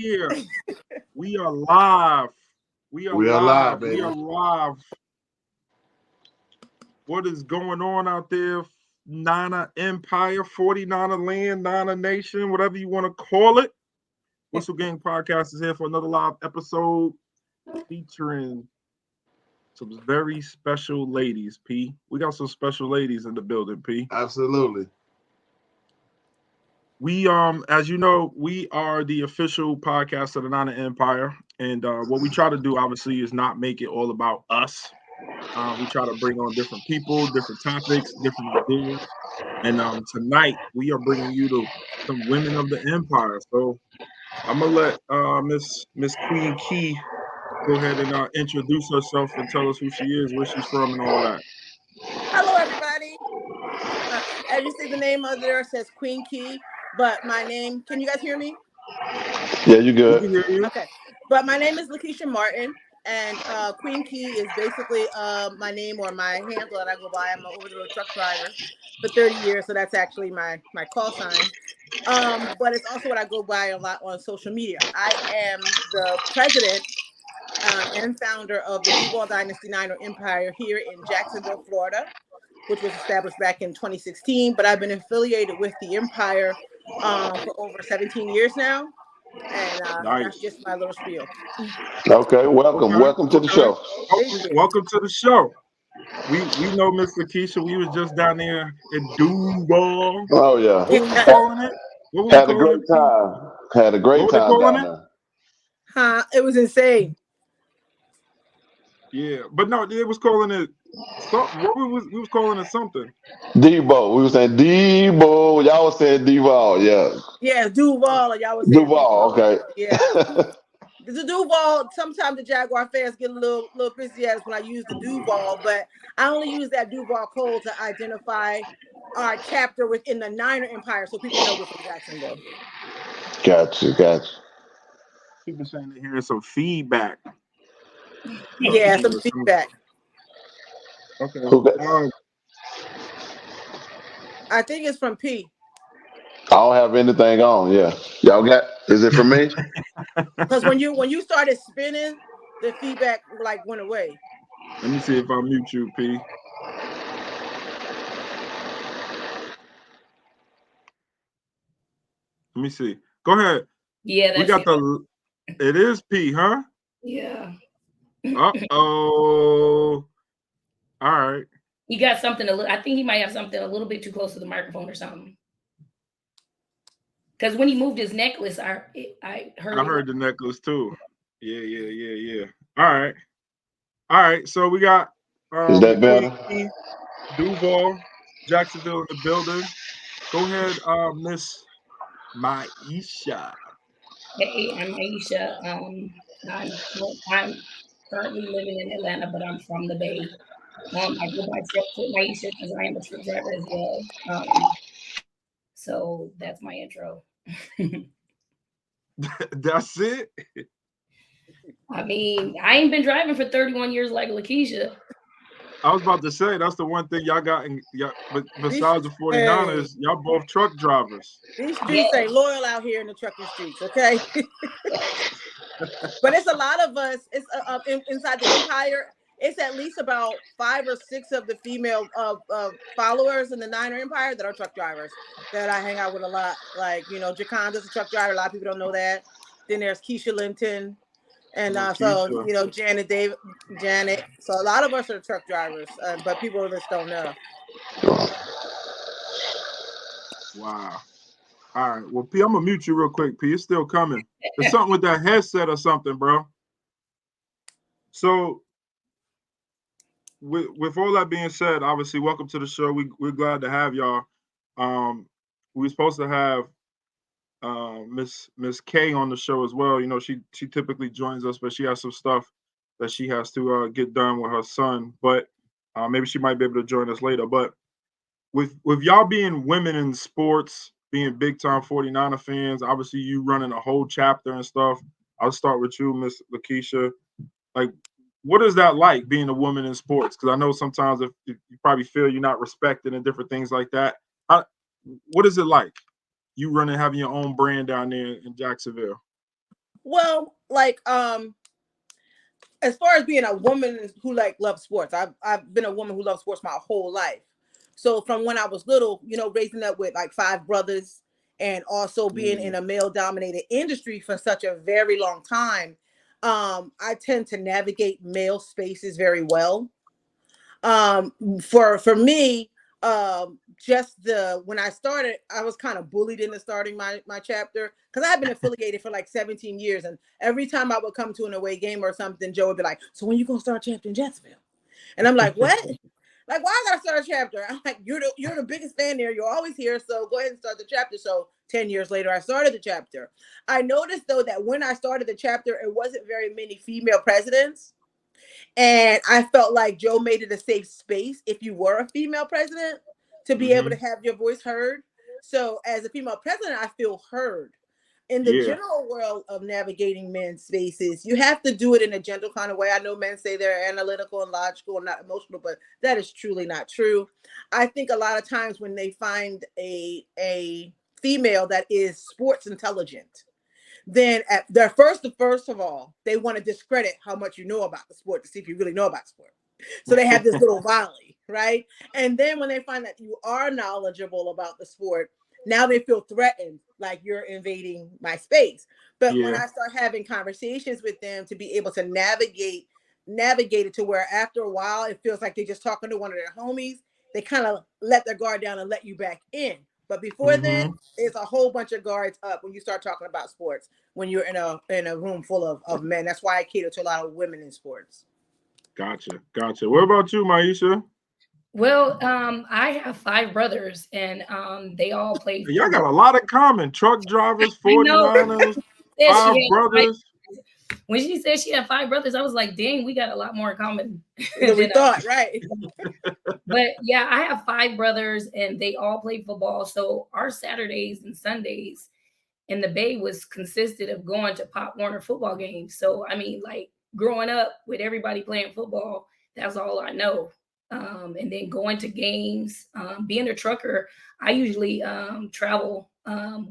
here. We are live. We are live, live. baby. We are live. What is going on out there? Nana Empire, 49er Land, Nana Nation, whatever you want to call it. Whistle Gang Podcast is here for another live episode featuring some very special ladies, P. We got some special ladies in the building, P. Absolutely. We as you know, we are the official podcast of the Nana Empire, and what we try to do obviously is not make it all about us. We try to bring on different people, different topics, different ideas, and tonight we are bringing you to some women of the empire. So I'm gonna let Miss Queen Key go ahead and introduce herself and tell us who she is, where she's from, and all that. Hello, everybody. As you see, the name of there says Queen Key, but my name, can you guys hear me? Yeah, you We good. can hear you. Okay. But my name is Lakeisha Martin, and Queen Key is basically my name or my handle that I go by. I'm an over-the-road truck driver for 30 years, so that's actually my call sign. But it's also what I go by a lot on social media. I am the president and founder of the Duval Dynasty Niner Empire here in Jacksonville, Florida, which was established back in 2016. But I've been affiliated with the Empire for over 17 years now. And Nice. that's just my little spiel. Okay, welcome to the show. Thank you. Welcome to the show. We know Miss Lakeisha. We was just down there in Duval. Oh yeah, What were we calling it? What were we had a calling great it? time. Had a What great were they time calling down it? there. Huh? It was insane. Yeah, but no, it was calling it something. What we was calling it something. Debo, we were saying Debo. Y'all was saying Duval. Yeah, Yeah, Duval. Y'all was saying Duval. Duval. Okay. Yeah. The Duval, sometimes the Jaguar fans get a little pissy at us when I use the Duval, but I only use that Duval code to identify our chapter within the Niner Empire so people know we're from Jacksonville. Gotcha. People saying they're hearing some feedback. Yeah, some feedback. Okay. Who got- I think it's from P. I don't have anything on. Yeah, y'all got? Is it for me? Because when you started spinning, the feedback like went away. Let me see if I mute you, P. Let me see. Go ahead. Yeah, We got the. It is P, huh? Yeah. Uh-oh. All right. He got something I think he might have something a little bit too close to the microphone or something. Because when he moved his necklace, I heard. I heard the necklace too. Yeah. All right. So we got Is that better? Queen Duval, Jacksonville in the building. Go ahead, Miss Maisha. Hey, I'm Aisha. I'm currently living in Atlanta, but I'm from the Bay. I go by Foot Maisha because I am a truck driver as well. So that's my intro. That's it. I mean, I ain't been driving for 31 years like Lakeisha. I was about to say that's the one thing y'all got, but besides the 49ers, y'all both truck drivers. These streets ain't loyal out here in the trucking streets, okay? But it's a lot of us. It's inside the Empire. It's at least about 5 or 6 of the female followers in the Niner Empire that are truck drivers that I hang out with a lot. Like, Jaconda's a truck driver. A lot of people don't know that. Then there's Keisha Linton. And so, Janet. So a lot of us are truck drivers, but people just don't know. Wow. All right. Well, P, I'm going to mute you real quick, P. It's still coming. There's something with that headset or something, bro. So, with all that being said, obviously, welcome to the show. We're glad to have y'all. We were supposed to have Miss K on the show as well. She typically joins us, but she has some stuff that she has to get done with her son. But maybe she might be able to join us later. But with y'all being women in sports, being big time 49er fans, obviously you running a whole chapter and stuff. I'll start with you, Miss Lakeisha. Like, what is that like being a woman in sports? Because I know sometimes if you probably feel you're not respected and different things like that. What is it like? You having your own brand down there in Jacksonville? Well, like as far as being a woman who like loves sports, I've been a woman who loves sports my whole life. So from when I was little, raising up with like five brothers and also being in a male dominated industry for such a very long time, I tend to navigate male spaces very well. For me, just the when I started, I was kind of bullied into starting my chapter because I've been affiliated for like 17 years, and every time I would come to an away game or something, Joe would be like, "So when you gonna start chapter in Jacksonville?" And I'm like, "What? Like, why I gotta start a chapter?" I'm like, "You're the biggest fan there. You're always here, so go ahead and start the chapter." So 10 years later, I started the chapter. I noticed though that when I started the chapter, it wasn't very many female presidents. And I felt like Joe made it a safe space if you were a female president to be able to have your voice heard. So as a female president, I feel heard. In the Yeah. general world of navigating men's spaces, you have to do it in a gentle kind of way. I know men say they're analytical and logical and not emotional, but that is truly not true. I think a lot of times when they find a female that is sports intelligent, then at their first of all, they want to discredit how much you know about the sport to see if you really know about sport. So they have this little volley, right? And then when they find that you are knowledgeable about the sport, now they feel threatened, like you're invading my space. But when Yeah. I start having conversations with them to be able to navigate it to where after a while it feels like they're just talking to one of their homies, they kind of let their guard down and let you back in. But before then, it's a whole bunch of guards up when you start talking about sports when you're in a room full of men. That's why I cater to a lot of women in sports. Gotcha. What about you, Maisha? Well, I have five brothers, and they all play Y'all got football. a lot in common. Truck drivers, I know. 49ers, Said she 5 had five. brothers. When she said she had five brothers, I was like, dang, we got a lot more in common Than we than thought, right? But yeah, I have five brothers, and they all play football. So our Saturdays and Sundays in the Bay was consisted of going to Pop Warner football games. So I mean, like growing up with everybody playing football, that's all I know. And then going to games, being a trucker, I usually travel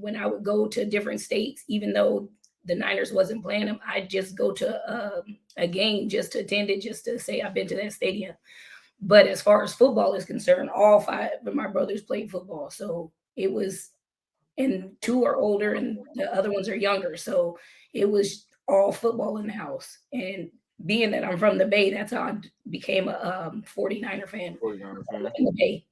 when I would go to different states, even though the Niners wasn't playing them. I'd just go to a game just to attend it, just to say I've been to that stadium. But as far as football is concerned, all five of my brothers played football. So it was, and two are older and the other ones are younger. So it was all football in the house. And being that I'm from the Bay, that's how I became a 49er fan. 49er I live fan. in the Bay.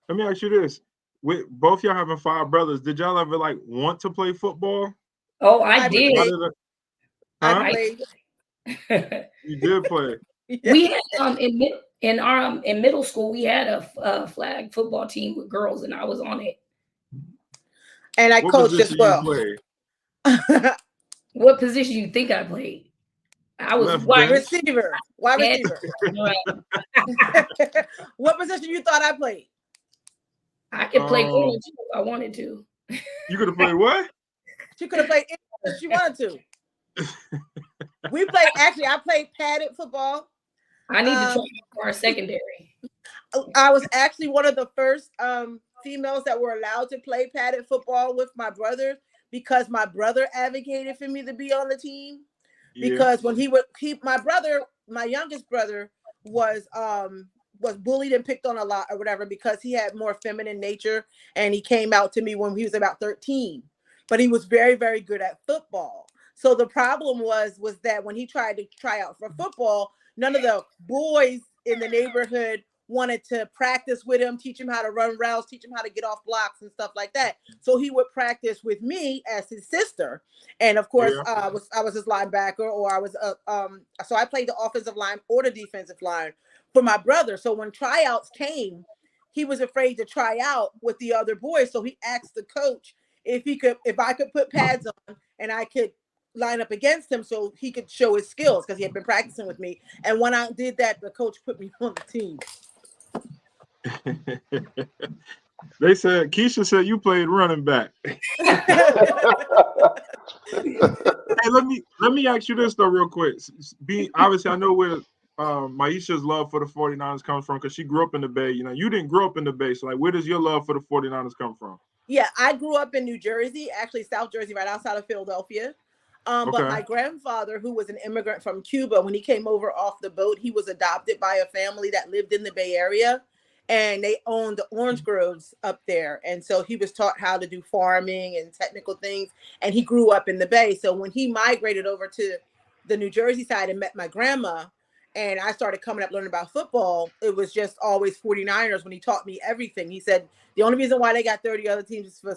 Let me ask you this. With both y'all having 5 brothers, did y'all ever like want to play football? Oh, I I did. played. Huh? I played. You did play. Yeah. We had in middle school we had a flag football team with girls, and I was on it. And I What coached as position you well. played? What position you think I played? I was Left Wide bench. receiver. Wide And- receiver. What position you thought I played? I could play corner too if I wanted to. You could have played what? She could have played any position she wanted to. We played. Actually, I played padded football. I need to try for our secondary. I was actually one of the first females that were allowed to play padded football with my brother because my brother advocated for me to be on the team. Yeah. Because when my youngest brother was bullied and picked on a lot or whatever because he had more feminine nature, and he came out to me when he was about 13. But he was very, very good at football. So the problem was that when he tried to try out for football, none of the boys in the neighborhood wanted to practice with him, teach him how to run routes, teach him how to get off blocks and stuff like that. So he would practice with me as his sister, and of course, I was his linebacker, or I was so I played the offensive line or the defensive line for my brother. So when tryouts came, he was afraid to try out with the other boys, so he asked the coach if I could put pads on and I could line up against him so he could show his skills because he had been practicing with me. And when I did that, the coach put me on the team. They said Keisha said you played running back. Hey, let me ask you this though, real quick. Obviously, I know where Maisha's love for the 49ers comes from because she grew up in the Bay. You know, you didn't grow up in the Bay, so like, where does your love for the 49ers come from? Yeah, I grew up in New Jersey, actually South Jersey, right outside of Philadelphia. But Okay. my grandfather, who was an immigrant from Cuba, when he came over off the boat, he was adopted by a family that lived in the Bay Area, and they owned the orange groves up there. And so he was taught how to do farming and technical things, and he grew up in the Bay. So when he migrated over to the New Jersey side and met my grandma, and I started coming up learning about football, it was just always 49ers when he taught me everything. He said the only reason why they got 30 other teams is for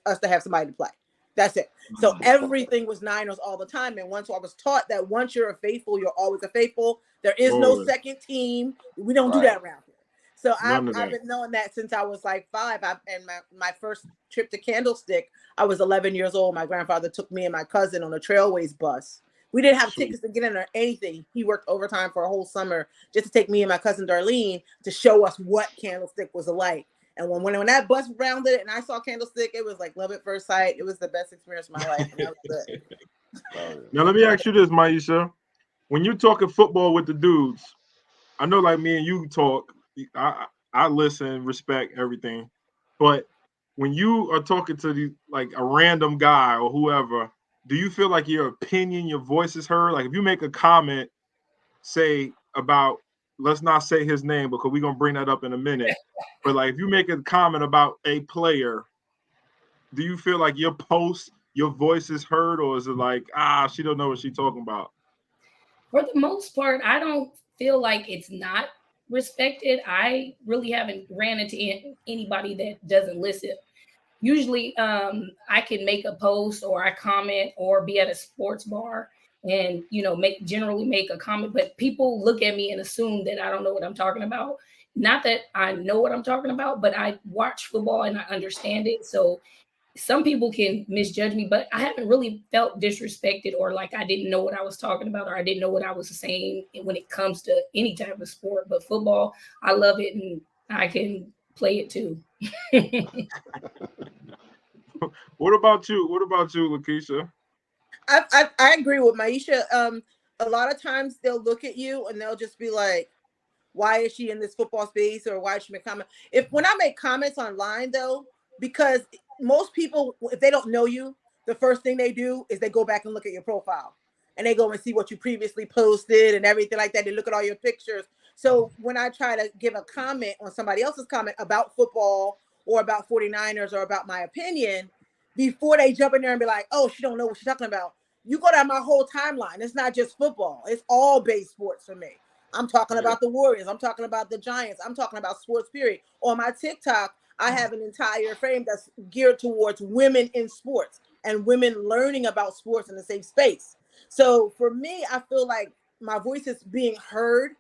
us to have somebody to play. That's it. So everything was Niners all the time. And once I was taught that once you're a faithful, you're always a faithful. There is no Always. second team. We don't do Right. that around here. So None of I've that. been knowing that since I was like 5. And my first trip to Candlestick, I was 11 years old. My grandfather took me and my cousin on a Trailways bus. We didn't have Sweet. tickets to get in or anything. He worked overtime for a whole summer just to take me and my cousin Darlene to show us what Candlestick was like. And when that bus rounded and I saw Candlestick, it was like love at first sight. It was the best experience of my life. And that was it. Now let me ask you this, Maisha. When you're talking football with the dudes, I know like me and you talk, I listen, respect everything. But when you are talking to like a random guy or whoever, do you feel like your opinion, your voice is heard? Like if you make a comment, say about, let's not say his name because we're gonna bring that up in a minute. But like if you make a comment about a player, do you feel like your post, your voice is heard, or is it like, she don't know what she's talking about? For the most part, I don't feel like it's not respected. I really haven't ran into anybody that doesn't listen. Usually, I can make a post or I comment or be at a sports bar and generally make a comment, but people look at me and assume that I don't know what I'm talking about. Not that I know what I'm talking about, but I watch football and I understand it. So some people can misjudge me, but I haven't really felt disrespected or like I didn't know what I was talking about or I didn't know what I was saying when it comes to any type of sport. But football, I love it and I can play it too. What about you? What about you, Lakeisha? I agree with Maisha. A lot of times they'll look at you and they'll just be like, why is she in this football space or why is she make comment? When I make comments online though, because most people, if they don't know you, the first thing they do is they go back and look at your profile and they go and see what you previously posted and everything like that. They look at all your pictures. So when I try to give a comment on somebody else's comment about football or about 49ers or about my opinion, before they jump in there and be like, oh, she don't know what she's talking about. You go down my whole timeline. It's not just football. It's all base sports for me. I'm talking about the Warriors. I'm talking about the Giants. I'm talking about sports, period. On my TikTok, I have an entire frame that's geared towards women in sports and women learning about sports in a safe space. So for me, I feel like my voice is being heard,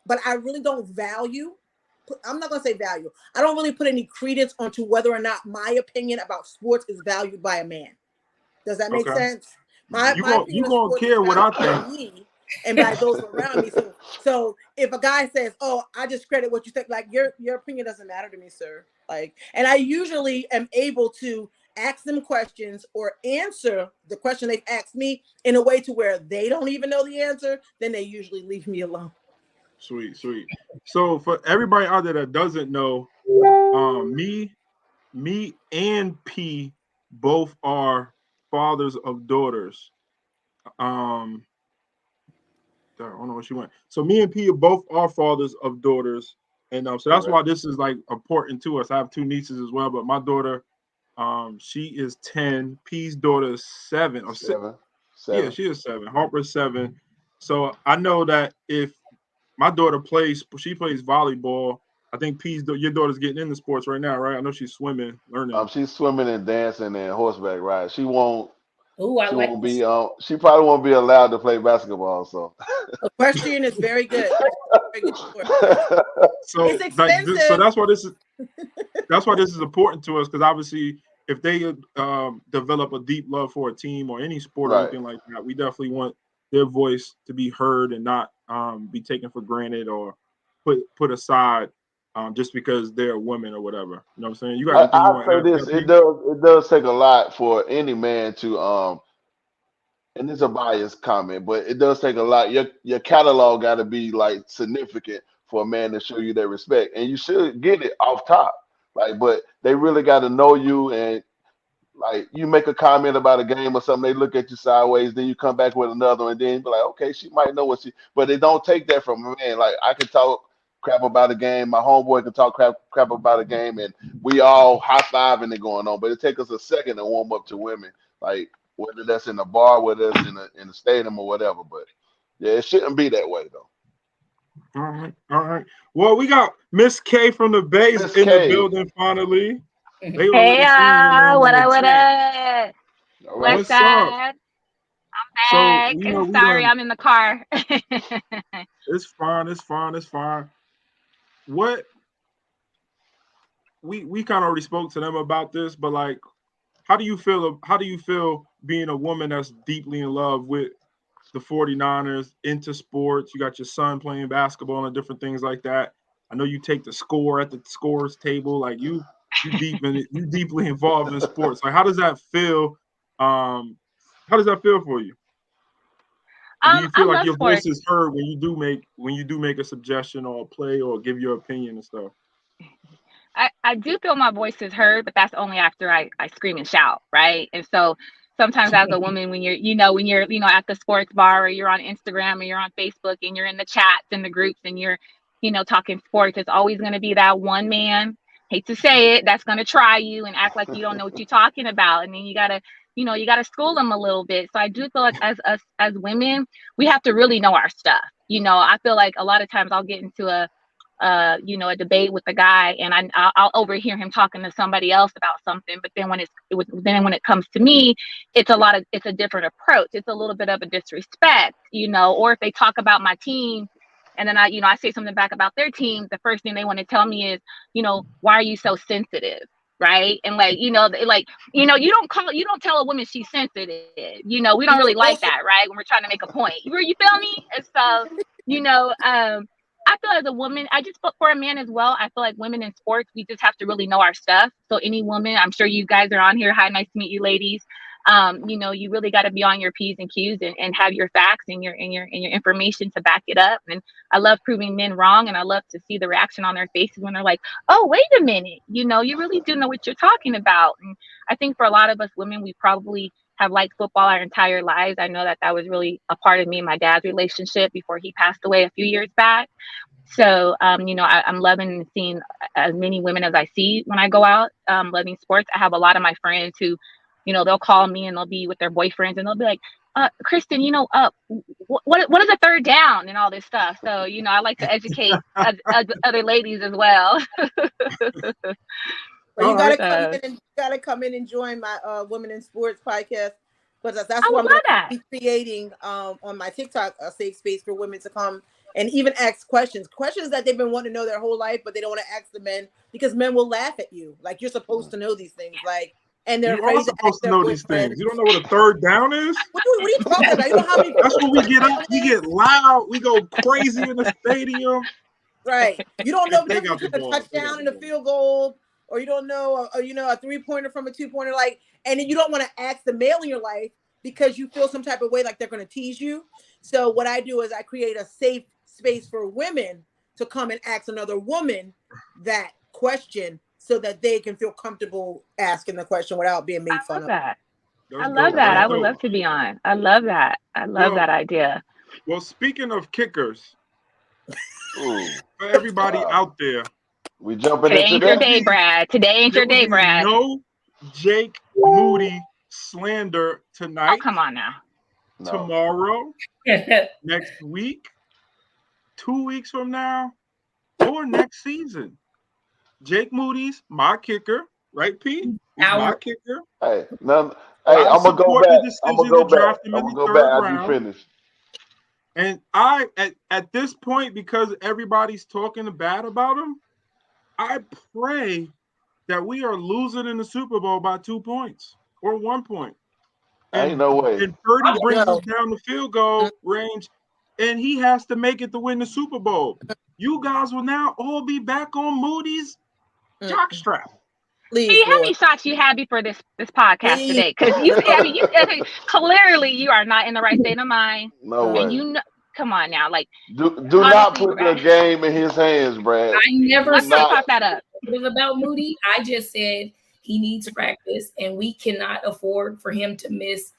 but I really don't value. I'm not going to say value. I don't really put any credence onto whether or not my opinion about sports is valued by a man. Does that make sense? My You opinion of gonna sports is care what I valued by think? me and by those around me. So if a guy says, "Oh, I discredit what you think," like your opinion doesn't matter to me, sir. Like, and I usually am able to ask them questions or answer the question they've asked me in a way to where they don't even know the answer. Then they usually leave me alone. Sweet. So for everybody out there that doesn't know, me and P both are fathers of daughters. I don't know where she went. So me and P are both are fathers of daughters, and so that's why this is like important to us. I have 2 nieces as well, but my daughter, she is 10. P's daughter is 7 or 6. 7. Yeah, she is 7. Harper's 7. So I know that if my daughter she plays volleyball. I think your daughter's getting into sports right now, right? I know she's swimming, learning. She's swimming and dancing and horseback ride. She won't. Oh, I She like won't this. be. She probably won't be allowed to play basketball. So. Equestrian is very good. Very good sport. So It's expensive. So that's why this is important to us, because obviously if they develop a deep love for a team or any sport or anything like that, we definitely want their voice to be heard and not be taken for granted or put aside just because they're women or whatever. You know what I'm saying? You got anything you want to I'll add say to this: that, Pete? it does take a lot for any man to and it's a biased comment, but it does take a lot. Your catalog got to be like significant for a man to show you their respect, and you should get it off top. Like, but they really got to know you, and Like you make a comment about a game or something, they look at you sideways, then you come back with another one, and then be like, okay, she might know what she, but they don't take that from a man. Like I can talk crap about a game, my homeboy can talk crap about a game, and we all high fiving and going on. But it takes us a second to warm up to women, like whether that's in a bar, whether it's in a stadium or whatever. But yeah, it shouldn't be that way though. All right. Well, we got Miss K from the Bay Miss in the K. building finally. They Hey, already seen your name what in up, the what chat. up? All right. What's What's up? up? So Back. we know we Sorry, done. I'm in the car. It's fine. It's fine. It's fine. What we kind of already spoke to them about this, but like, how do you feel? How do you feel being a woman that's deeply in love with the 49ers, into sports? You got your son playing basketball and different things like that. I know you take the score at the scores table. Like you deeply involved in sports. Like how does that feel? How does that feel for you? Do you I feel like love your sports. voice is heard when you do make a suggestion or a play or give your opinion and stuff? I do feel my voice is heard, but that's only after I scream and shout, right? And so sometimes as a woman, when you're at the sports bar or you're on Instagram or you're on Facebook and you're in the chats and the groups and you're, talking sports, it's always going to be that one man, hate to say it, that's going to try you and act like you don't know what you're talking about. And then you gotta school them a little bit. So I do feel like as women, we have to really know our stuff. I feel like a lot of times I'll get into a debate with a guy, and I'll overhear him talking to somebody else about something. But then when it comes to me, it's a different approach. It's a little bit of a disrespect, or if they talk about my team, and then I say something back about their team, the first thing they want to tell me is, why are you so sensitive? Right. And you don't tell a woman she's sensitive. We don't really like that, right? When we're trying to make a point. You feel me? And so, I feel as a woman, for a man as well, I feel like women in sports, we just have to really know our stuff. So any woman, I'm sure you guys are on here. Hi, nice to meet you, ladies. You really got to be on your P's and Q's and have your facts and your information to back it up. And I love proving men wrong, and I love to see the reaction on their faces when they're like, "Oh, wait a minute, you really do know what you're talking about." And I think for a lot of us women, we probably have liked football our entire lives. I know that was really a part of me and my dad's relationship before he passed away a few years back. So, I'm loving seeing as many women as I see when I go out, loving sports. I have a lot of my friends who, they'll call me and they'll be with their boyfriends and they'll be like, Kristen, what is a third down and all this stuff. So, I like to educate other ladies as well. Well, you gotta come in and join my Women in Sports podcast, because that's what I'm gonna be creating on my TikTok, a safe space for women to come and even ask questions that they've been wanting to know their whole life, but they don't want to ask the men because men will laugh at you. Like, you're supposed to know these things, like, and they're afraid to ask their know these things. You don't know what a third down is? What are you talking about? You know how many? That's when we get up, we get loud, we go crazy in the stadium. Right. You don't know the difference between a touchdown and a field goal, or you don't know, a 3-pointer from a 2-pointer, like, and then you don't want to ask the male in your life because you feel some type of way like they're going to tease you. So what I do is I create a safe space for women to come and ask another woman that question so that they can feel comfortable asking the question without being made fun of. I love that. I would love to be on. I love that. I love that idea. Well, speaking of kickers, for everybody out there, we jumping Today into ain't your day, Brad. Today ain't your day, Brad. No Jake Moody slander tonight. Oh, come on now. Tomorrow, next week, 2 weeks from now, or next season. Jake Moody's my kicker, right, P? He's my kicker. Hey, I'm gonna go back. I'm gonna go back. I'm gonna go back after you finish. And I, at this point, because everybody's talking bad about him, I pray that we are losing in the Super Bowl by 2 points or 1 point. Ain't no way. And Purdy brings us down the field goal range, and he has to make it to win the Super Bowl. You guys will now all be back on Moody's jockstrap. See how many shots you had before this podcast today? Because clearly you are not in the right state of mind. No way. And come on now, like do not put the game in his hands, Brad. I never pop that up. It was about Moody. I just said He needs practice, and we cannot afford for him to miss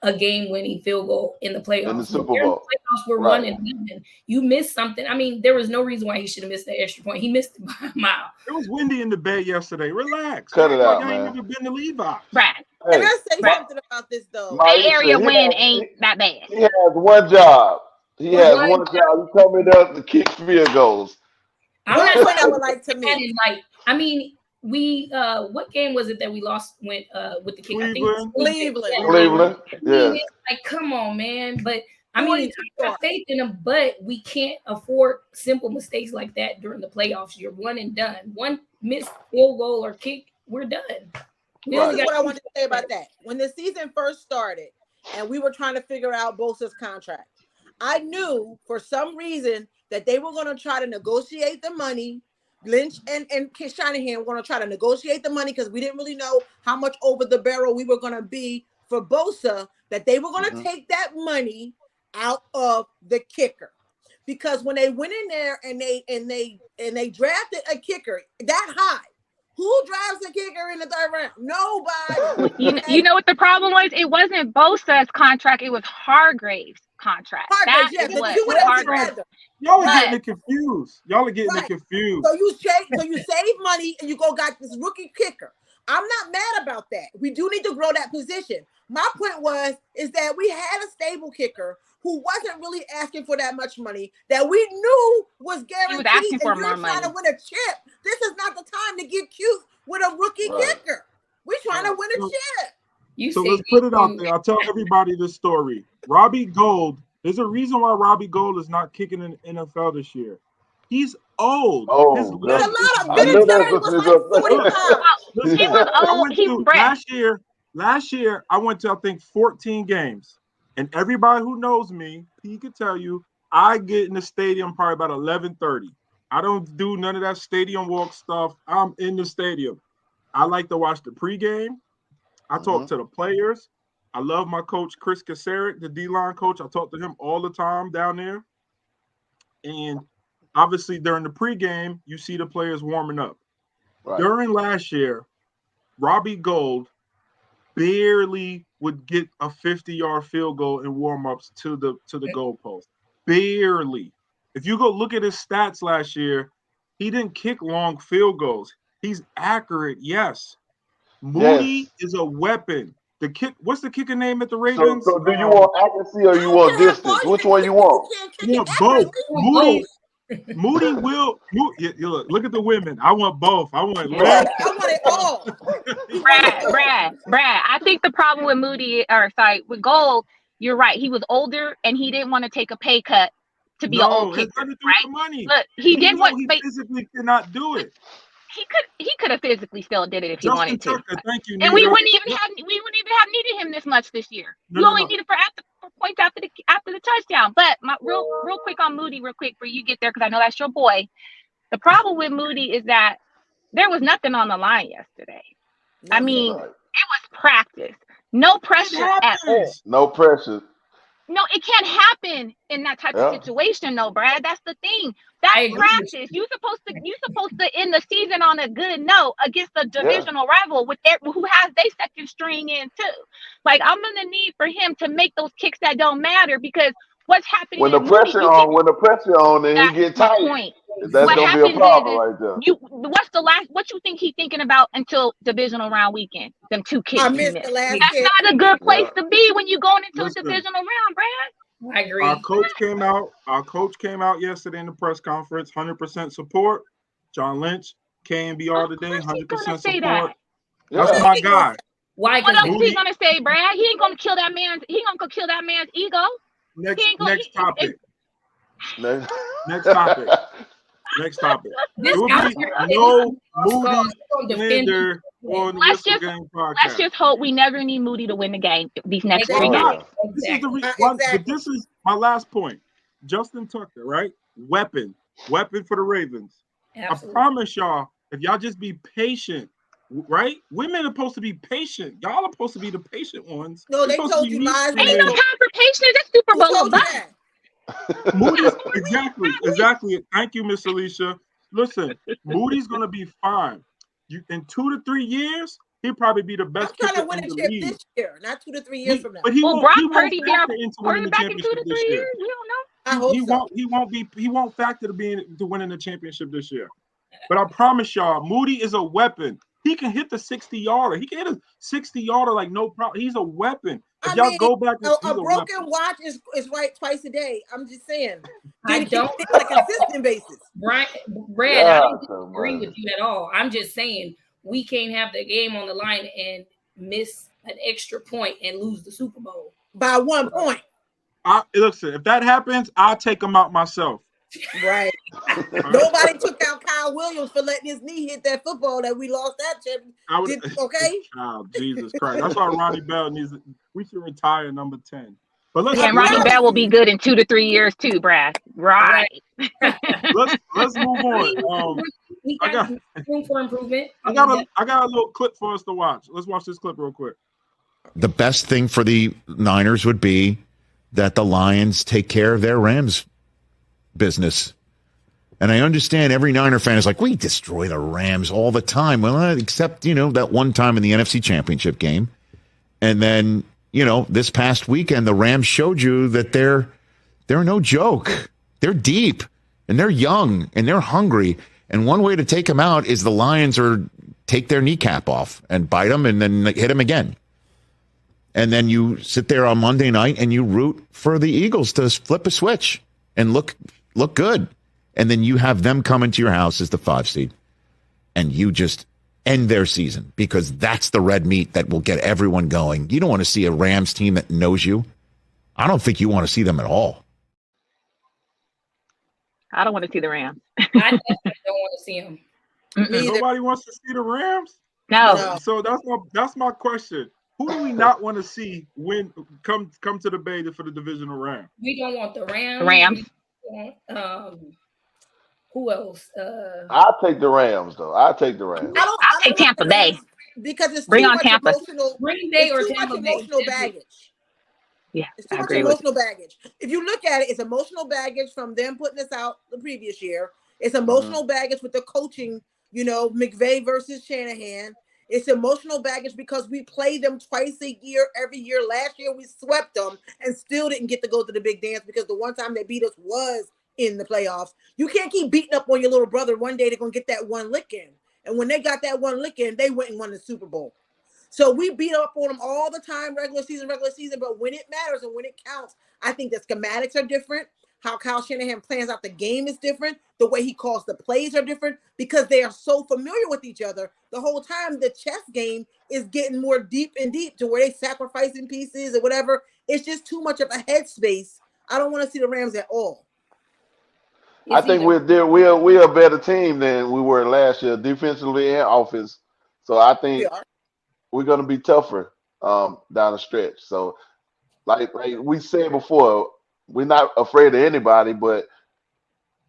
a game-winning field goal in the playoffs. In the Super When Bowl. the playoffs were Right. 1-11. You missed something. I mean, there was no reason why he should have missed that extra point. He missed it by a mile. It was windy in the Bay yesterday. Relax. Cut it out, I ain't man. never been to Levi. Brad, Can Hey, I say Right. something about this though? Bay Area he win has- ain't that bad. He has one job. He Well, has one one job. He coming up to kick field goals. I'm One not point I would like to saying make. like, I mean, we what game was it that we lost with the kick? I think it was Cleveland. Yeah. Cleveland. I mean, Yes. it's like, come on, man. But I mean, 42 I got faith in him, but we can't afford simple mistakes like that during the playoffs. You're one and done. One missed field goal or kick, we're done. We This only is got what I wanted to say about that. When the season first started and we were trying to figure out Bosa's contract, I knew for some reason that they were going to try to negotiate the money. Lynch and Shanahan were going to try to negotiate the money because we didn't really know how much over the barrel we were going to be for Bosa, that they were going to take that money out of the kicker. Because when they went in there and they drafted a kicker that high, who drives a kicker in the third round? Nobody. You know what the problem was? It wasn't Bosa's contract. It was Hargrave's contract. Hargraves, That yes, is the what two of them Hargraves. together. Y'all are Right. getting it confused. Y'all are getting Right. it confused. So you save money and you got this rookie kicker. I'm not mad about that. We do need to grow that position. My point is that we had a stable kicker who wasn't really asking for that much money, that we knew was guaranteed. asking for and you're more trying money. to win a chip. This is not the time to get cute with a rookie Right. kicker. We're trying to win a So- chip. you So say let's put it out there. I'll tell everybody this story. Robbie Gould, there's a reason why Robbie Gould is not kicking in the NFL this year. He's old. Oh, His God. leg There's a lot of I knew that Vinatieri was was his like up- 45. Listen, He was I old. went He's to Brad. last year I went to I think 14 games. And everybody who knows me, he could tell you, I get in the stadium probably about 11:30. I don't do none of that stadium walk stuff. I'm in the stadium. I like to watch the pregame. I talk to the players. I love my coach, Chris Kasaric, the D-line coach. I talk to him all the time down there. And obviously during the pregame, you see the players warming up. Right. During last year, Robbie Gould barely would get a 50-yard field goal in warm-ups to the goalpost. Barely. If you go look at his stats last year, he didn't kick long field goals. He's accurate, yes. Moody is a weapon. What's the kicker name at the Ravens? So do you want accuracy or you want distance? Which one you want? Yeah, both. Moody will. Look at the women. I want both. I want length. I want it all. Brad. I think the problem with with Gold, you're right. He was older and he didn't want to take a pay cut to be an old it's kicker, nothing to do right? with the money. Look, he did what He physically cannot do it. he could have physically still did it if he Justin wanted to. Tucker, thank you. And we Nita. wouldn't even have needed him this much this year. No, You no, only no. needed for points after the touchdown. But real quick on Moody, for you get there because I know that's your boy. The problem with Moody is that there was nothing on the line yesterday. I mean, it was practice. No pressure at all. No pressure. No, it can't happen in that type of situation, though, Brad. That's the thing. That's practice. You're supposed to end the season on a good note against a divisional rival who has their second string in too. Like, I'm gonna need for him to make those kicks that don't matter because what's happening when the pressure on, then he get tight. Point. That's gonna be a problem right there. What you think he's thinking about until divisional round weekend? Them 2 kicks. I missed the last That's kick. not a good place to be when you're going into Listen, a divisional round, Brad. I agree. Our coach came out yesterday in the press conference, 100% support. John Lynch, KNBR today, 100% support. That's my guy. Why? What else is he gonna say, Brad? He ain't gonna kill that man's. He gonna go kill that man's ego. Next topic. Next topic. Next topic. There will be no Moody slander on the Whistle Game podcast. Let's just hope we never need Moody to win the game these next 3 Exactly. games. This is the but this is my last point. Justin Tucker, right? Weapon for the Ravens. Absolutely. I promise y'all, if y'all just be patient, right? Women are supposed to be patient. Y'all are supposed to be the patient ones. No, they told you lies. Ain't no time for patience. That's Super Bowl of us. Moody's exactly. Thank you, Miss Alicia. Listen, Moody's gonna be fine. in 2 to 3 years, he'll probably be the I'm best trying kicker to win in a the chip league. this year, not 2 to 3 years from now. But he Well, won't. Brock He won't Purdy been a factor into winning the quarterback in 2 championship to this 3 year. years. We don't know. I hope He so. won't. He won't factor to winning the championship this year. But I promise y'all, Moody is a weapon. He can hit the 60-yarder. He can hit a 60-yarder like no problem. He's a weapon. If y'all go back, he's a a broken weapon. watch is right twice a day. I'm just saying. I He don't on a consistent basis. Brad, I don't agree with you at all. I'm just saying we can't have the game on the line and miss an extra point and lose the Super Bowl by 1 point. Listen, if that happens, I'll take him out myself. Right. Nobody took out Kyle Williams for letting his knee hit that football that we lost that championship. Okay. Oh, Jesus Christ. That's why Ronnie Bell we should retire number 10. But let's And Ronnie Bell will be good in 2 to 3 years too, Brad. Right. Let's move on. We got room for improvement. I got a little clip for us to watch. Let's watch this clip real quick. The best thing for the Niners would be that the Lions take care of their Rams business. And I understand every Niner fan is like, we destroy the Rams all the time. Well, except, that one time in the NFC Championship game. And then, this past weekend, the Rams showed you that they're no joke. They're deep and they're young and they're hungry. And one way to take them out is the Lions take their kneecap off and bite them and then hit them again. And then you sit there on Monday night and you root for the Eagles to flip a switch and look good. And then you have them come into your house as the 5 seed and you just end their season because that's the red meat that will get everyone going. You don't want to see a Rams team that knows you. I don't think you want to see them at all. I don't want to see the Rams. I definitely don't want to see them. Nobody wants to see the Rams? No. So that's my question. Who do we not want to see come to the Bay for the divisional round? We don't want the Rams. Who else? I'll take the Rams, though. I'll take the Rams. I'll take Tampa Bay. Because it's Bring too on much Tampa. emotional. Green Bay or too much Tampa Bay. emotional baggage. Yeah, it's too I much agree emotional baggage. If you look at it, it's emotional baggage from them putting us out the previous year. It's emotional baggage with the coaching, McVay versus Shanahan. It's emotional baggage because we play them twice a year, every year. Last year we swept them and still didn't get to go to the big dance because the one time they beat us was in the playoffs. You can't keep beating up on your little brother. One day they're going to get that one lick in. And when they got that one lick in, they went and won the Super Bowl. So we beat up on them all the time, regular season. But when it matters and when it counts, I think the schematics are different. How Kyle Shanahan plans out the game is different. The way he calls the plays are different because they are so familiar with each other. The whole time the chess game is getting more deep and deep to where they sacrificing pieces or whatever. It's just too much of a headspace. I don't want to see the Rams at all. I think we're a better team than we were last year, defensively and offense. So I think we're going to be tougher down the stretch. So, like we said before, we're not afraid of anybody, but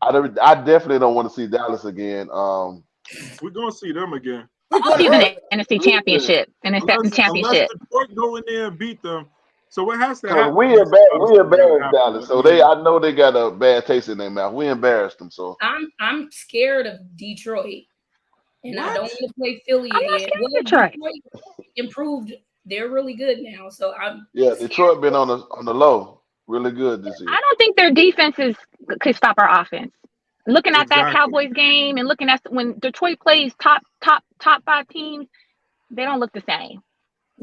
I definitely don't want to see Dallas again. We're going to see them again. He's in the NFC Championship, Unless Detroit go in there and beat them. So what has to happen? We embarrassed Dallas. So I know they got a bad taste in their mouth. We embarrassed them. So I'm scared of Detroit, and I don't want to play Philly again. Detroit improved. They're really good now. So Detroit been on the low, really good this year. I don't think their defenses could stop our offense. Looking at that Cowboys game and looking at when Detroit plays top 5 teams, they don't look the same.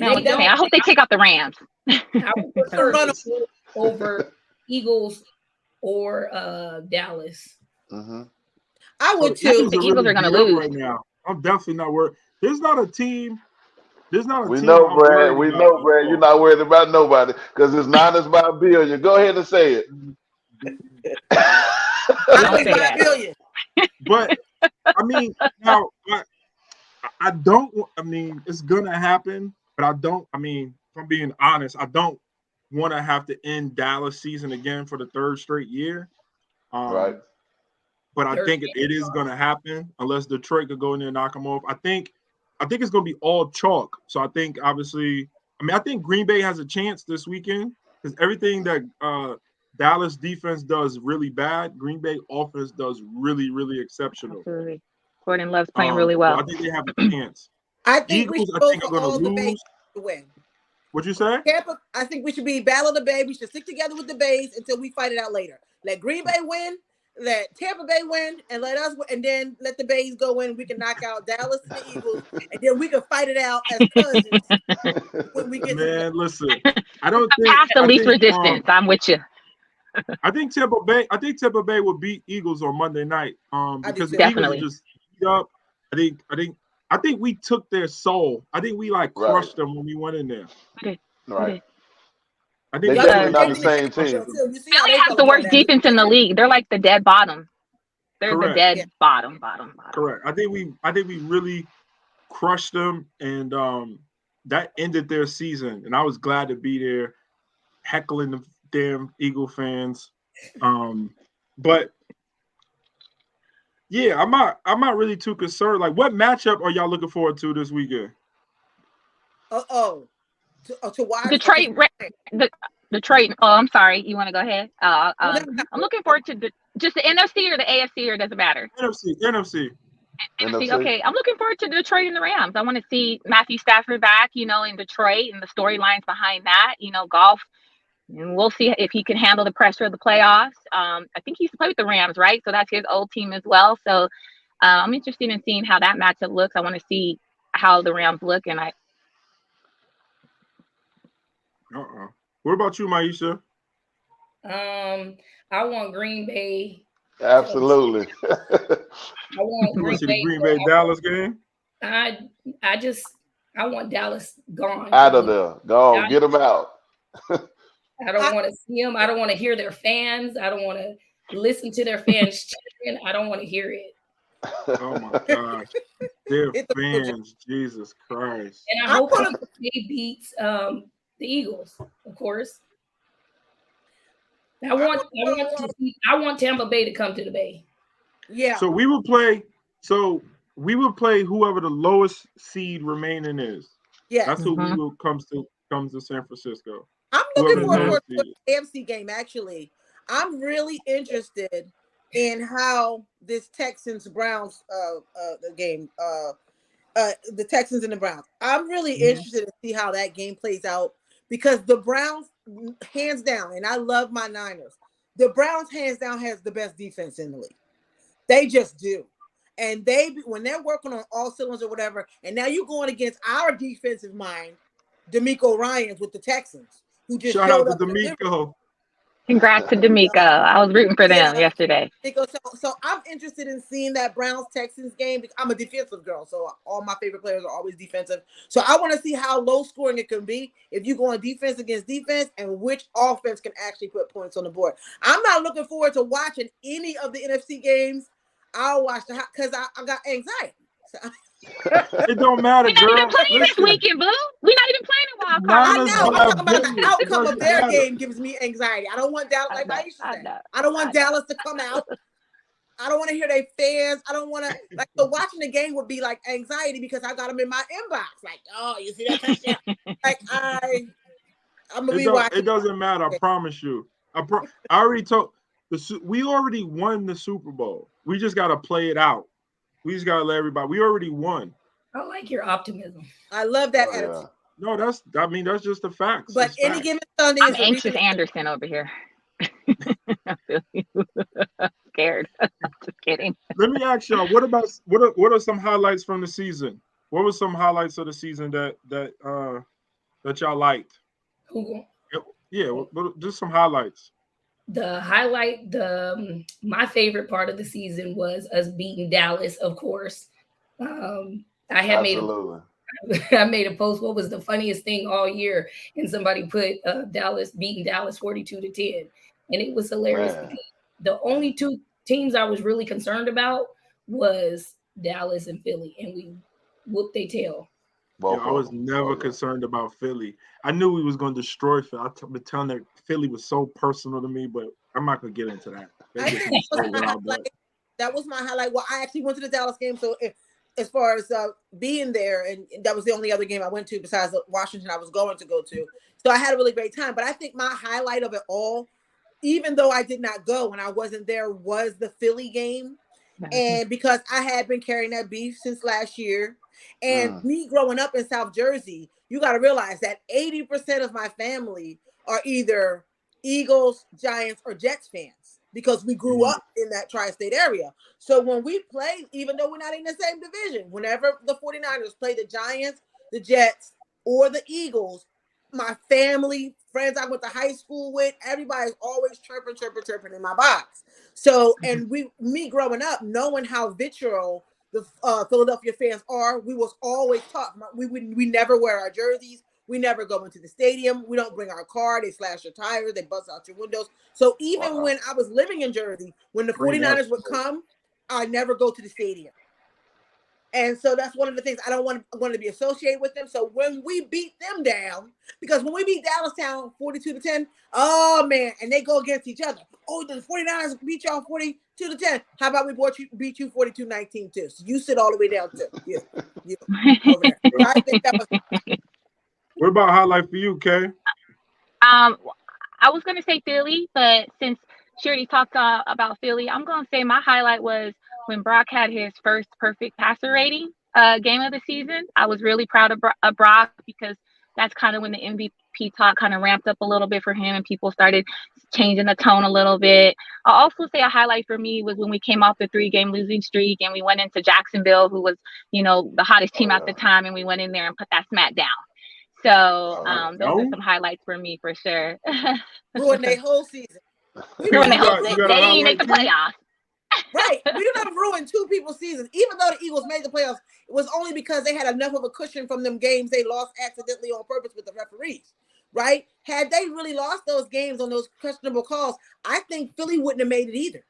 I hope they take out the Rams. I would prefer over Eagles or Dallas. I would too. I think the Eagles are going to lose right now. I'm definitely not worried. There's not a team. We know, Brad. You're not worried about nobody because it's Niners by $1 billion. Go ahead and say it. $5 billion. But I mean, now I don't. I mean, it's gonna happen, but I don't. I mean, if I'm being honest, I don't want to have to end Dallas season again for the 3rd straight year. Right. But I think it is gonna happen unless Detroit could go in there and knock them off. I think it's gonna be all chalk. So I think obviously, I think Green Bay has a chance this weekend because everything that Dallas defense does really bad, Green Bay offense does really, really exceptional. Absolutely. Gordon Love's playing really So well. I think they have a chance. I think we Eagles, should I go think, are for going all to the Bays lose. to win. What'd you say? Tampa, I think we should be battle the Bay. We should stick together with the Bays until we fight it out later. Let Green Bay win, let Tampa Bay win, and let us, and then let the Bays go in. We can knock out Dallas and the Eagles, and then we can fight it out as cousins when we get together. Man, listen. I don't think Path of I least think, resistance. I'm with you. I think Tampa Bay will beat Eagles on Monday night. Because the Definitely. Eagles are just beat up. I think we took their soul. I think we like crushed them when we went in there. Right. I They think definitely not the we same crushed team. them. You see how they Have the worst defense in the league. They're like the dead bottom. They're Correct. the dead bottom. Correct. I think we really crushed them, and that ended their season. And I was glad to be there, heckling the damn Eagle fans. But yeah, I'm not really too concerned. Like, what matchup are y'all looking forward to this weekend? To watch Detroit. Oh, I'm sorry. You want to go ahead? I'm looking forward to just the NFC or the AFC, or does it matter? NFC. Okay, I'm looking forward to Detroit and the Rams. I want to see Matthew Stafford back, in Detroit, and the storylines behind that. Golf. And we'll see if he can handle the pressure of the playoffs. I think he used to play with the Rams, right? So that's his old team as well. So I'm interested in seeing how that matchup looks. I want to see how the Rams look. And What about you, Maisha? I want Green Bay. Absolutely. You want to see the Green Bay Dallas game? I want Dallas gone. Out of there. Go. Get them out. I don't want to see them. I don't want to hear their fans. I don't want to listen to their fans cheering. I don't want to hear it. Oh my gosh. Their fans, Jesus Christ. And I hope they beats the Eagles, of course. I want Tampa Bay to come to the Bay. Yeah. So we will play whoever the lowest seed remaining is. Yeah. That's who we will comes to San Francisco. I'm looking forward to the AFC game, actually. I'm really interested in how this Texans-Browns game, the Texans and the Browns. I'm really interested to see how that game plays out, because the Browns, hands down, and I love my Niners, the Browns, hands down, has the best defense in the league. They just do. And when they're working on all cylinders or whatever, and now you're going against our defensive mind, D'Amico Ryans with the Texans, who just shout out to D'Amico. Congrats to D'Amico. I was rooting for them yesterday. So I'm interested in seeing that Browns-Texans game. I'm a defensive girl, so all my favorite players are always defensive. So I want to see how low scoring it can be if you go on defense against defense, and which offense can actually put points on the board. I'm not looking forward to watching any of the NFC games. I'll watch because I got anxiety. So. It don't matter, girl. We're not even playing this weekend, Blue. We're not even playing a wild card. I know. I'm talking about the outcome of their game gives me anxiety. I don't want Dallas, like I used to say. I don't want Dallas to come out. I don't want to hear their fans. I don't want to so watching the game would be like anxiety, because I got them in my inbox. Like, oh, you see that touchdown? Like I'm gonna be watching. It doesn't matter. I promise you. I already told we already won the Super Bowl. We just got to play it out. We just got to let everybody. We already won. I like your optimism. I love that attitude. No, that's just the facts. But it's any facts. given Sunday I'm anxious Anderson over here. I feel you. Scared. Just kidding. Let me ask y'all, what are some highlights from the season? What were some highlights of the season that y'all liked? Yeah, just some highlights. The highlight, my favorite part of the season was us beating Dallas, of course. I made a post. What was the funniest thing all year? And somebody put beating Dallas 42-10, and it was hilarious. Because the only two teams I was really concerned about was Dallas and Philly, and we whooped their tail. I was never concerned about Philly. I knew we was going to destroy Philly. I've been telling that Philly was so personal to me, but I'm not going to get into that. That was my highlight. Well, I actually went to the Dallas game, so as far as being there, and that was the only other game I went to besides Washington I was going to go to. So I had a really great time. But I think my highlight of it all, even though I did not go and I wasn't there, was the Philly game. And because I had been carrying that beef since last year, and me growing up in South Jersey, you got to realize that 80% of my family are either Eagles, Giants, or Jets fans because we grew up in that tri-state area. So when we play, even though we're not in the same division, whenever the 49ers play the Giants, the Jets, or the Eagles, my family, friends I went to high school with, everybody's always chirping in my box. So, and me growing up, knowing how vitriol the Philadelphia fans are, we was always taught we never wear our jerseys. We never go into the stadium. We don't bring our car. They slash your tires. They bust out your windows. So even when I was living in Jersey, when the 49ers would come, I never go to the stadium. And so that's one of the things I don't want to be associated with them. So when we beat them down, because when we beat Dallastown 42-10, oh man, and they go against each other. Oh, the 49ers beat y'all 42-10. How about we beat you 42-19 too? So you sit all the way down too. Yeah, over there. So I think that was. What about highlight for you, Kay? I was gonna say Philly, but since she already talked about Philly, I'm gonna say my highlight was when Brock had his first perfect passer rating game of the season. I was really proud of Brock because that's kind of when the MVP talk kind of ramped up a little bit for him and people started changing the tone a little bit. I'll also say a highlight for me was when we came off the 3-game losing streak and we went into Jacksonville, who was, the hottest team at the time, and we went in there and put that smack down. So those are some highlights for me for sure. Ruined their whole season. They didn't make the playoffs. Right. We didn't have ruined two people's seasons. Even though the Eagles made the playoffs, it was only because they had enough of a cushion from them games they lost accidentally on purpose with the referees. Right? Had they really lost those games on those questionable calls, I think Philly wouldn't have made it either.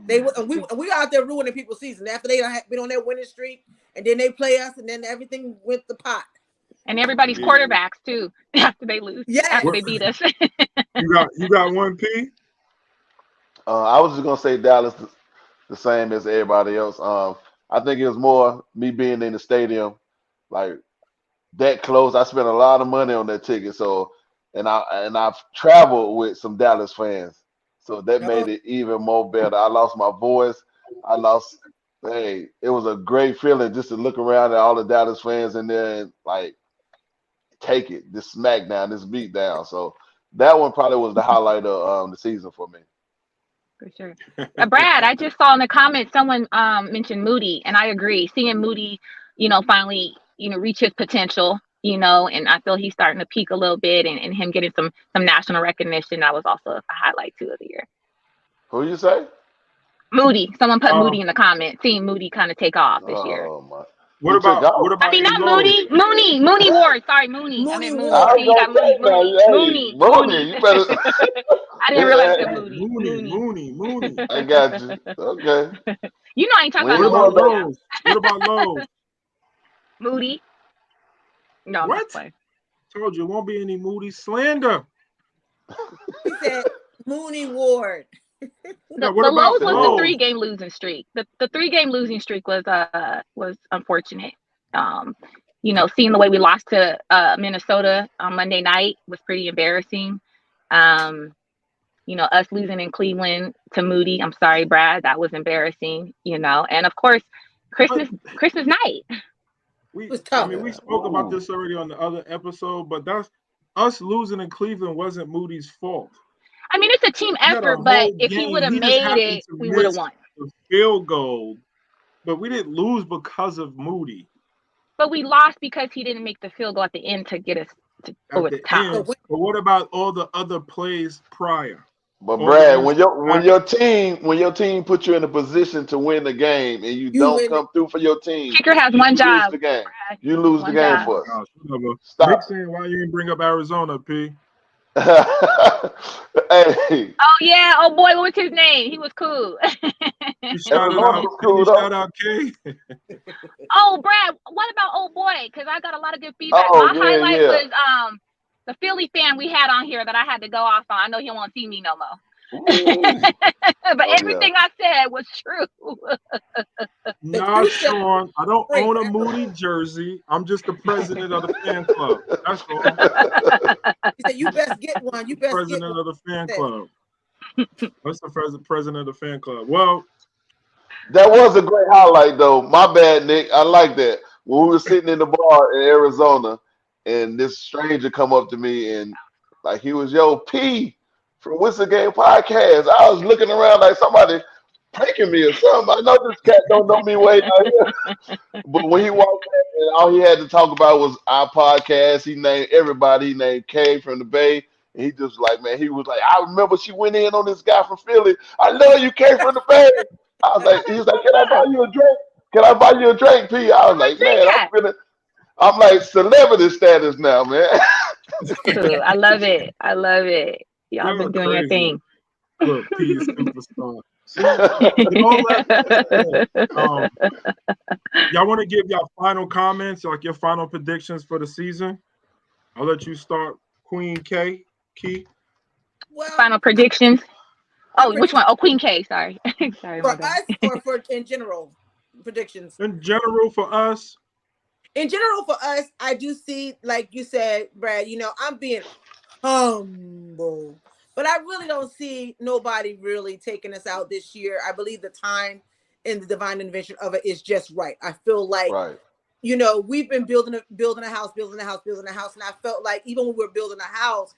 They would. We out there ruining people's season after they been on their winning streak, and then they play us, and then everything went the pot. And everybody's quarterbacks too after they lose. Yeah, after they beat us. you got one P. I was just gonna say Dallas, the same as everybody else. I think it was more me being in the stadium, like that close. I spent a lot of money on that ticket, so and I've traveled with some Dallas fans, so that made it even more better. I lost my voice. It was a great feeling just to look around at all the Dallas fans and then like take it, this smackdown, this beat down. So that one probably was the highlight of the season for me. For sure. Brad, I just saw in the comments someone mentioned Moody, and I agree. Seeing Moody, finally, reach his potential, and I feel he's starting to peak a little bit, and him getting some national recognition, that was also a highlight too of the year. Who you say? Moody. Someone put Moody in the comments. Seeing Moody kind of take off this year. My. What about? I mean, not Moody. Mooney Ward. Sorry, Mooney. I meant Mooney. You got Mooney. You better. I didn't realize that Mooney. I got you. Okay. I ain't talking about Lowe's. What about Lowe's? Moody. No, what? Told you, won't be any Moody slander. He said Mooney Ward. The Lowe's was the 3-game losing streak. The 3-game losing streak was unfortunate. Seeing the way we lost to Minnesota on Monday night was pretty embarrassing. Us losing in Cleveland to Moody. I'm sorry, Brad, that was embarrassing. And of course, Christmas night. We spoke about this already on the other episode, but that's us losing in Cleveland wasn't Moody's fault. I mean, it's a team effort, but if he would have made it, we would have won. The field goal, but we didn't lose because of Moody. But we lost because he didn't make the field goal at the end to get us over the top. But what about all the other plays prior? But Brad, when your team puts you in a position to win the game and you don't come through for your team, kicker has one job. You lose the game for us. Stop. Nick saying why you didn't bring up Arizona, P. Hey. Oh yeah, oh boy, what was his name? He was cool. Shout out K. Oh, Brad, what about old boy? Because I got a lot of good feedback. My highlight was the Philly fan we had on here that I had to go off on. I know he won't see me no more. But everything I said was true. Nah, Sean, I don't own a Moody jersey. I'm just the president of the fan club. That's all. He said, you best get one. You best president of the fan club. What's the president of the fan club? Well, That was a great highlight, though. My bad, Nick. I like that. When we were sitting in the bar in Arizona, and this stranger come up to me and like he was P from Whistle Game Podcast. I was looking around like somebody pranking me or something. I know this cat don't know me way out here. But when he walked in, and all he had to talk about was our podcast. He named everybody. He named Kay from the Bay. And he just like, man, he was like, I remember she went in on this guy from Philly. I love you, Kay from the Bay. I was like, he was like, can I buy you a drink? Can I buy you a drink, P? I was like, man, I'm like celebrity status now, man. Cool. I love it. I love it. Y'all Y'all been doing your crazy. thing. Look, P is superstar. See, with all that said, y'all want to give y'all final comments, like your final predictions for the season? I'll let you start, Queen K. Key. Well, Final predictions. Oh, my which one? Oh, Queen K. Sorry. Sorry, for my bad. us or for in general predictions? In general, for us, In general, for us, I do see, like you said, Brad. I'm being humble, but I really don't see nobody really taking us out this year. I believe the time and the divine intervention of it is just right. I feel like Right. we've been building a house, and I felt like even when we were building a house,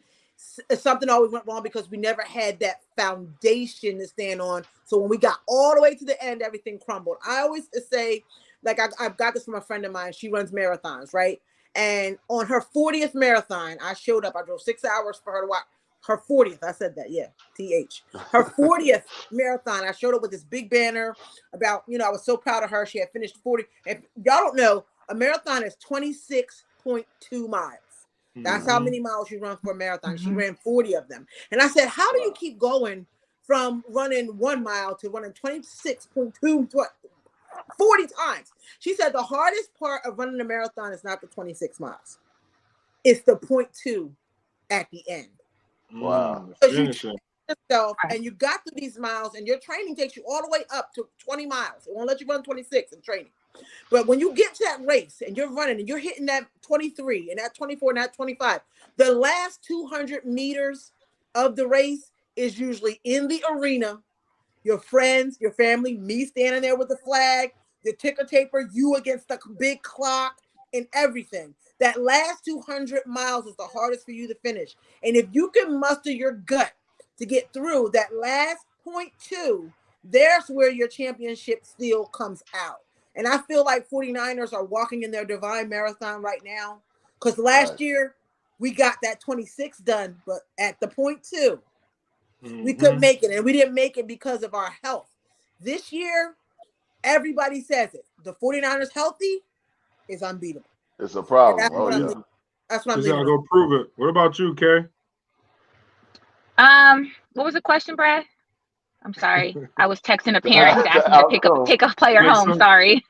something always went wrong because we never had that foundation to stand on. So when we got all the way to the end, everything crumbled. I always say, like, I've got this from a friend of mine. She runs marathons, right? And on her 40th marathon, I showed up. I drove 6 hours for her to watch her 40th. I said that, yeah, TH. Her 40th marathon. I showed up with this big banner about, I was so proud of her. She had finished 40. And y'all don't know, a marathon is 26.2 miles. That's how many miles you run for a marathon. She ran 40 of them. And I said, how do you keep going from running 1 mile to running 26.2 40 times? She said the hardest part of running a marathon is not the 26 miles. It's the 0.2 at the end. Wow. Because you train yourself and you got through these miles, and your training takes you all the way up to 20 miles. It won't let you run 26 in training. But when you get to that race and you're running and you're hitting that 23 and that 24 and that 25, the last 200 meters of the race is usually in the arena. Your friends, your family, me standing there with the flag, the ticker taper, you against the big clock and everything. That last 200 miles is the hardest for you to finish. And if you can muster your gut to get through that last 0.2, there's where your championship still comes out. And I feel like 49ers are walking in their divine marathon right now, because last year we got that 26 done, but at the 0.2, we couldn't make it. And we didn't make it because of our health. This year, everybody says it. The 49ers healthy is unbeatable. It's a problem. That's what I'm leaving. That's what I'm just leaving. gotta go prove it. What about you, Kay? What was the question, Brad? I'm sorry. I was texting a parent who's asking me to pick a player home. Sorry.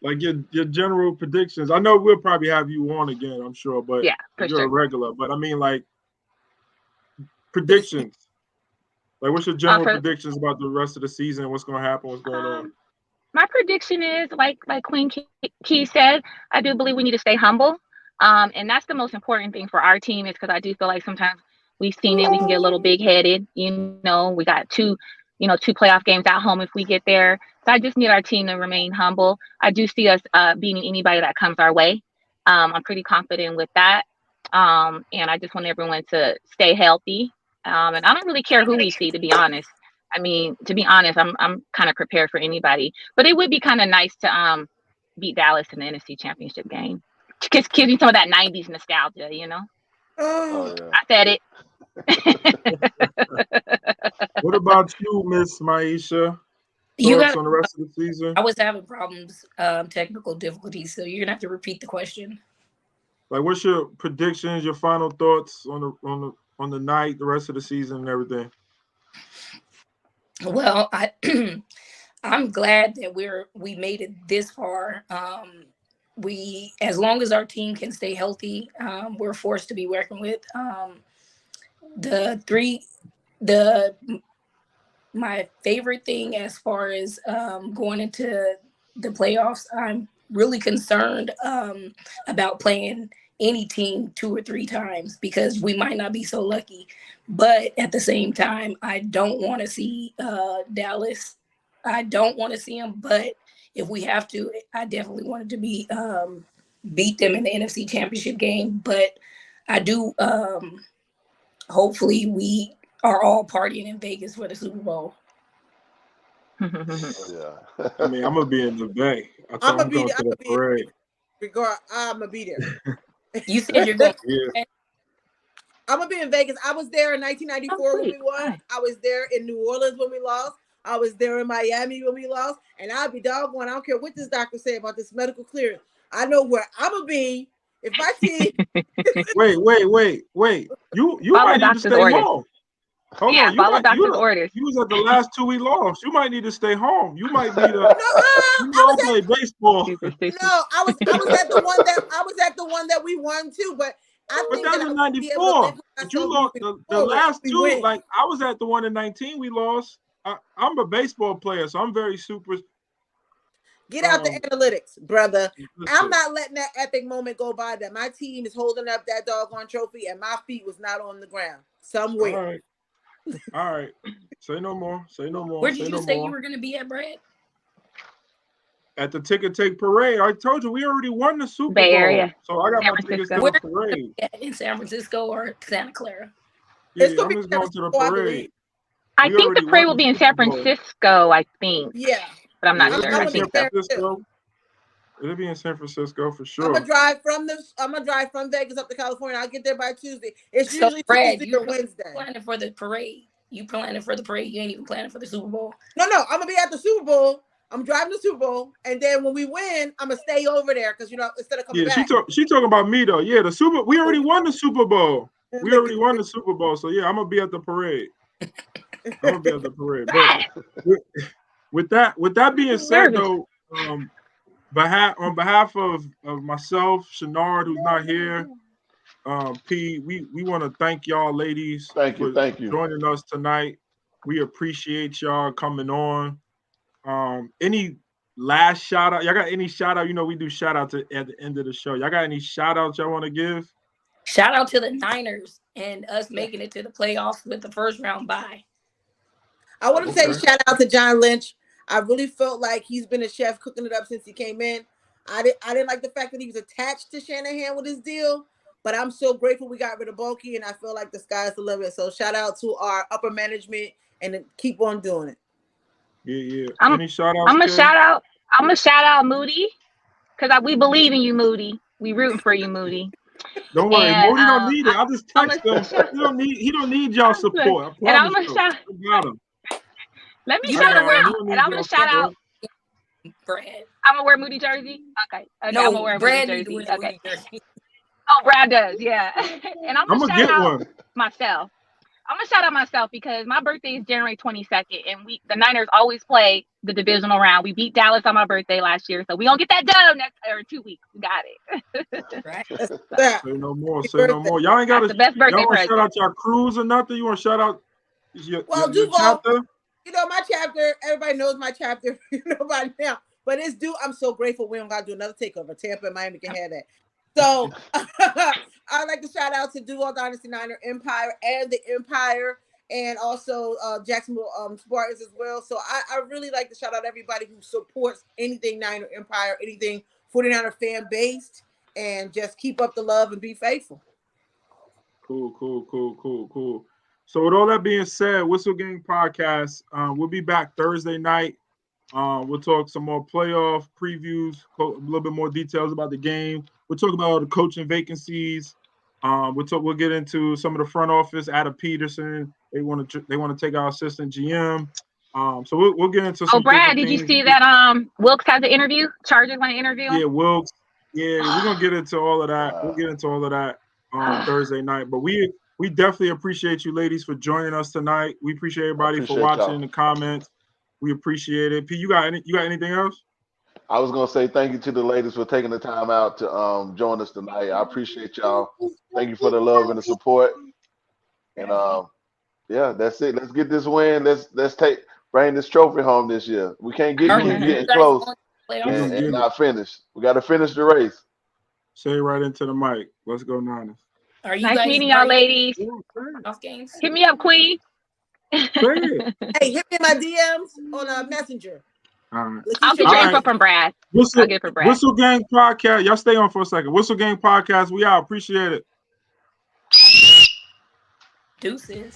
Like your general predictions. I know we'll probably have you on again, I'm sure, but yeah, for you're sure. a regular. But I mean, like, predictions. Like, what's your general predictions about the rest of the season? What's going to happen? What's going on? My prediction is, like Queen Key said, I do believe we need to stay humble. And that's the most important thing for our team, is because I do feel like sometimes we've seen it. We can get a little big-headed. We got two playoff games at home if we get there. So I just need our team to remain humble. I do see us beating anybody that comes our way. I'm pretty confident with that. And I just want everyone to stay healthy. And I don't really care who we see, to be honest. I mean, to be honest, I'm kind of prepared for anybody. But it would be kind of nice to beat Dallas in the NFC Championship game. Just give me some of that 90s nostalgia, Oh, yeah. I said it. What about you, Miss Maisha? Thoughts on the rest of the season? I was having problems, technical difficulties, so you're gonna have to repeat the question. Like, what's your predictions, your final thoughts on the night, the rest of the season, and everything? Well, I'm glad that we made it this far. As long as our team can stay healthy, we're forced to be working with. My favorite thing as far as going into the playoffs, I'm really concerned about playing any team 2 or 3 times, because we might not be so lucky. But at the same time, I don't want to see Dallas I don't want to see them, but if we have to, I definitely wanted to be beat them in the NFC Championship game. But I do. Hopefully, we are all partying in Vegas for the Super Bowl. Yeah. I mean, I'm gonna be in the Bay. I'm I'm going to the parade. I'm gonna be there. You said you're going. Yeah. I'm gonna be in Vegas. I was there in 1994 when we won. Nice. I was there in New Orleans when we lost. I was there in Miami when we lost. And I'll be doggone. I don't care what this doctor said about this medical clearance. I know where I'm gonna be if my team. Wait. You Follow might need to doctor's stay orders. home. Hold Yeah, on. follow doctor's orders. You was at the last two we lost. You might need to stay home. You might be the. No, You all play baseball. Superstitious. no, I was at the one that we won too. But I But think that's that in I would be able to '94. live But you myself lost moving the forward last if we two. win. Like I was at the one in '19 we lost. I'm a baseball player, so I'm very super. Get out the Um, analytics, brother. I'm listen. not letting that epic moment go by that my team is holding up that doggone trophy and my feet was not on the ground somewhere. All right. Say no more. Say no more. Where Say did you no say more. you were going to be at, Brad? At the ticket take parade. I told you we already won the Super Bay Bowl. Area. So I got San my tickets to Francisco. the parade. In San Francisco or Santa Clara? Yeah, It's gonna I'm be just going to the I parade. believe. I We think the already parade won will the be in Super San Bowl. Francisco, I think, Yeah, but I'm Yeah, not it'll sure. be I in I'm San think so. Francisco. It'll be in San Francisco for I'm sure. gonna drive from Vegas up to California. I'll get there by Tuesday. It's So, usually Brad, Tuesday you or Wednesday. planning for the parade? You planning for the parade? You ain't even planning for the Super Bowl? No, I'm gonna be at the Super Bowl. I'm driving the Super Bowl, and then when we win, I'm gonna stay over there because instead of coming Yeah, back. she talking about me though. Yeah, we already won the Super Bowl. We already won the Super Bowl. So yeah, I'm gonna be at the parade. I'm gonna be at the parade. But with that being said Nervous. though, on behalf of myself, Shenard, who's not here, P, we want to thank y'all ladies Thank you. for joining us tonight. We appreciate y'all coming on. Any last shout out? Y'all got any shout out? We do shout outs at the end of the show. Y'all got any shout outs y'all want to give? Shout out to the Niners and us making it to the playoffs with the first round bye. I want to say shout out to John Lynch. I really felt like he's been a chef cooking it up since he came in. I didn't like the fact that he was attached to Shanahan with his deal, but I'm so grateful we got rid of Bulky, and I feel like the sky's the limit. So shout out to our upper management and keep on doing it. Yeah. Any shout outs? I'm gonna shout out Moody because we believe in you, Moody. We rooting for you, Moody. Don't worry, And, Moody don't need it. I just text him. He don't need y'all support. I And I'm promise gonna you. I got him. Let me You shout gotta wear out. And I'm gonna shout out. Brad. I'm gonna wear Moody jersey. Okay. I'm gonna wear Brad Moody needs to jersey. wear Okay. Moody jersey. Oh, Brad does, yeah. And I'm gonna shout get out one. myself. I'm gonna shout out myself because my birthday is January 22nd, and the Niners always play the divisional round. We beat Dallas on my birthday last year, so we gonna get that done next 2 weeks. We got it. Right. Say no more. Say no more. Y'all ain't got That's the best birthday y'all want to present. shout out y'all crews or nothing? You want to shout out your Duval, chapter? my chapter. Everybody knows my chapter. By now, but it's due. I'm so grateful we don't got to do another takeover. Tampa and Miami can have that. So I'd like to shout out to Duval Dynasty Niner Empire and the Empire, and also Jacksonville Spartans as well. So I really like to shout out everybody who supports anything Niner Empire, anything 49er fan based, and just keep up the love and be faithful. Cool. So with all that being said, Whistle Gang Podcast, we'll be back Thursday night. We'll talk some more playoff previews, a little bit more details about the game. We'll talk about all the coaching vacancies. We'll get into some of the front office. Adam Peterson, they want to take our assistant GM. So we'll get into some. Oh, Brad, did you things. see that? Wilkes has the interview. Chargers want to interview him? Yeah, Wilkes. Yeah, we're gonna get into all of that. We'll get into all of that on Thursday night. But we definitely appreciate you ladies for joining us tonight. We appreciate everybody for watching the comments. We appreciate it. P, you got anything else? I was gonna say thank you to the ladies for taking the time out to join us tonight. I appreciate y'all. Thank you for the love and the support. And yeah, that's it. Let's get this win. Let's bring this trophy home this year. We can't keep getting close and not finish. We got to finish the race. Say it right into the mic. Let's go Niners. Are you nice guys meeting y'all, ladies. off games? Hit me up, Queen. it. Hey, hit me in my DMs on a messenger. All right. I'll get Lakeisha your All info right. from Brad. Whistle, I'll get it from Brad. Whistle Gang Podcast. Y'all stay on for a second. Whistle Gang Podcast. We out. Appreciate it. Deuces.